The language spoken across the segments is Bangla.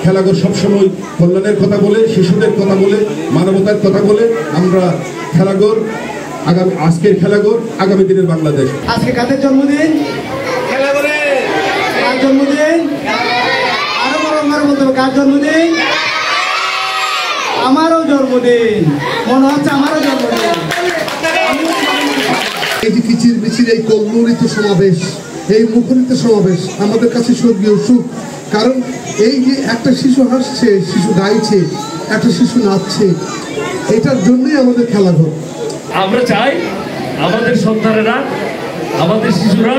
খেলাঘর সবসময় কল্যাণের কথা বলে, শিশুদের কথা বলে, মানবতার কথা বলে। আমরা খেলাঘর আজকের খেলাঘর আগামী দিনের বাংলাদেশ। আজকে কাদের জন্মদিন? খেলাঘরের। কার জন্মদিন? আরো বড় বলতে হবে, কার জন্মদিন? আমারও জন্মদিন। মনে হচ্ছে আমারও জন্মদিন। এই যে কিচির মিচির, এই কল্লোলিত সমাবেশ, এই মুখরিত সমাবেশ আমাদের কাছে স্বর্গীয় সুখ। কারণ এই যে একটা শিশু হাসছে, শিশু গাইছে, একটা শিশু নাচছে, এটার জন্যই আমাদের খেলাঘর। আমরা চাই আমাদের সন্তানেরা, আমাদের শিশুরা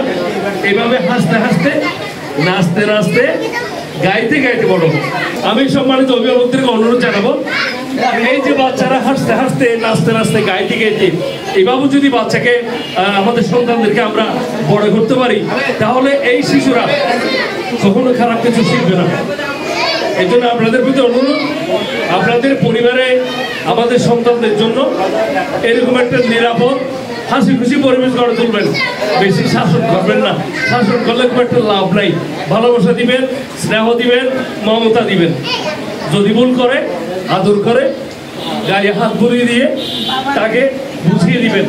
এভাবে হাসতে হাসতে, নাচতে নাচতে, গাইতে গাইতে বড় হোক। আমি সম্মানিত অভিভাবকদেরকে অনুরোধ জানাবো, এই যে বাচ্চারা হাসতে হাসতে, নাচতে নাচতে, গাইতে গাইতে এভাবে যদি বাচ্চাকে, আমাদের সন্তানদেরকে আমরা বড় করতে পারি, তাহলে এই শিশুরা কখনো খারাপ কিছু শিখবে না। এই জন্য আপনাদের প্রতি অনুরোধ, আপনাদের পরিবারে আমাদের সন্তানদের জন্য এরকম একটা নিরাপদ, হাসি খুশি পরিবেশ গড়ে তুলবেন। বেশি শাসন করবেন না, শাসন করলে খুব একটা লাভ নাই। ভালোবাসা দিবেন, স্নেহ দিবেন, মমতা দিবেন। যদি ভুল করে আদর করে গায়ে হাত বুলিয়ে দিয়ে তাকে বুঝিয়ে দিবেন।